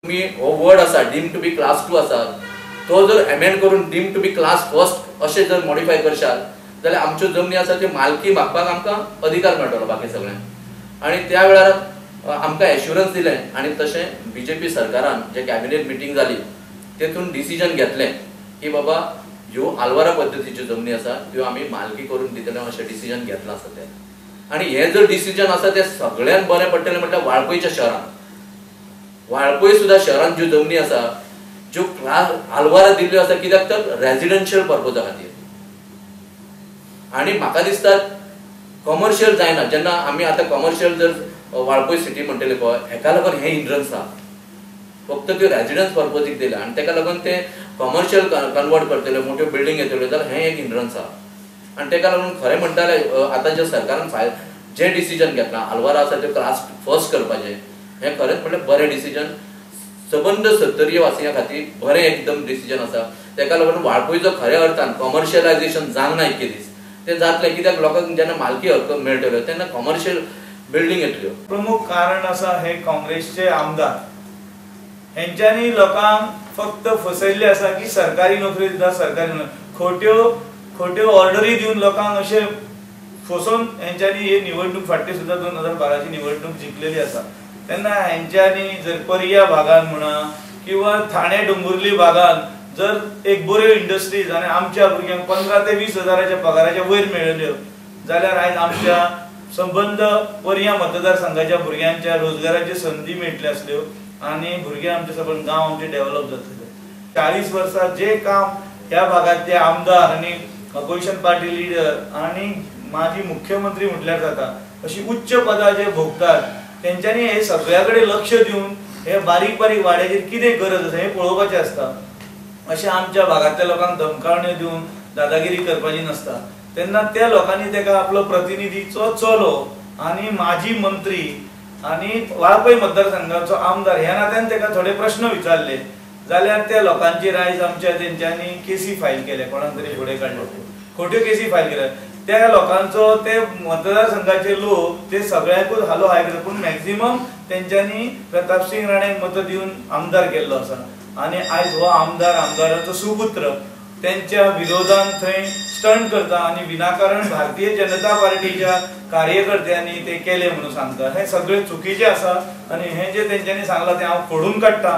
तुम्ही हो वर्ड आसा डीम टू बी क्लास 2 आसा तो जर अमेंड करून डीम टू बी क्लास 1 अशें जर मॉडिफाय करशात जाल्यार आमच्यो जमनी आसा त्यो मालकी मागपाक आमकां अधिकार मेळटलो बाकी सगळ्यांक। आणि त्या वेळार आमकां एश्युरन्स दिलें आणि तशें बीजेपी सरकारान जे कॅबिनेट मिटींग जाली तेतून डिसिजन घेतलें की बाबा ह्यो आल्वारा पद्दतीच्यो जमनी आसा त्यो आमी मालकी करून दितले अशें डिसिजन घेतलां आसा तें। आणि हे जर डिसिजन आसा ते सगळ्यांत बरें पडटलें म्हटल्यार वाळपयच्या शहरान। वाळपय सुद्धा शहरान ज्यो जमनी आसा ज्यो आल्वारा दिल्ल्यो आसा कित्याक तर रेजिडेन्शियल पर्पजा खातीर। आणि म्हाका दिसता कमर्शियल जायना जेन्ना आमी आतां कमर्शियल जर वाळपय सिटी म्हणटले पळय हेका लागून हे हिंड्रन्स आसा फक्त त्यो रेजिडेन्स पर्पजीक दिल्या आणि तेका लागून ते कमर्शियल कन्वर्ट करतले मोठ्यो बिल्डिंग येतल्यो जाल्यार हें एक हिंड्रन्स आसा। आणि तेका लागून खरें म्हणटाले आतां जे सरकारान जे डिसिजन घेतलां आल्वारा आसा त्यो क्लास 1 करपाचें हे खरेंच म्हणल्यार बरें डिसिजन सबंद सत्तरीय वासियां खातीर बरें एकदम डिसिजन आसा। तेका लागून वाळपयचो खऱ्या अर्थान कमर्शियलायझेशन जावंक ना इतके दीस ते जातलें कित्याक लोकांक जेन्ना मालकी हक्क मेळटल्यो तेन्ना कमर्शियल बिल्डिंग येतल्यो। प्रमुख कारण आसा हे काँग्रेसचे आमदार हेंच्यांनी लोकांक फक्त फसयल्ले आसा की सरकारी नोकरी दिता सरकारी खोट्यो ऑर्डरी दिवन लोकांक अशें फसोवन हेंच्यांनी ही निवडणूक फाटली सुद्धा 2012 ची निवडणूक जिखलेली आसा। तेन्ना हेंच्यांनी जर पर्या भागान म्हणा किंवा ठाणे डोंबिवली भागान जर एक बऱ्यो इंडस्ट्रीज आनी आमच्या भुरग्यांक 15 ते 20 हजाराच्या पगाराच्या वयर मेळल्यो जाल्यार आयज आमच्या संबंध पर्या मतदारसंघाच्या भुरग्यांच्या रोजगाराची संधी मेळटल्यो आसल्यो आनी भुरगे आमचे सबंद गांव आमचे डेव्हलप जातले। 40 वर्सां जे काम ह्या भागातले आमदार आनी अपोजिशन पार्टी लिडर आनी माजी मुख्यमंत्री म्हटल्यार जाता अशी उच्च पदां जे भोगतात तेंच्यांनी हे सगळ्याकडे लक्ष दिवन हे बारीक बारीक वाड्याचेर कितें गरज आसा हें पळोवपाचें आसता। अशें आमच्या भागातल्या लोकांक धमकावण्यो दिवन दादागिरी करपाची नासता। तेन्ना त्या लोकांनी तेका आपलो प्रतिनिधीचो चलो आनी माजी मंत्री आनी वाळपय मतदारसंघाचो आमदार ह्या नात्यान तेका थोडे प्रश्न विचारले जाल्यार त्या लोकांचेर आयज आमच्या तेंच्यांनी केसी फायल केले कोणाक तरी फुडें काडले खोट्यो केसी फायल केल्या। त्या लोकांचो ते मतदारसंघाचे लोक ते सगळ्यांकूच हालो हाय करता पूण मॅक्झिमम तेंच्यांनी प्रताप सिंग राणेक मत दिवन आमदार केल्लो आसा। आनी आयज हो आमदाराचो सुपुत्र त्यांच्या विरोधान थंय स्टंट करता आनी विनाकारण भारतीय जनता पार्टीच्या कार्यकर्त्यांनी ते केले म्हणून सांगता। हे सगळे चुकीचे आसा आनी हे जे तेंच्यांनी सांगला ते हांव खोडून काडटा।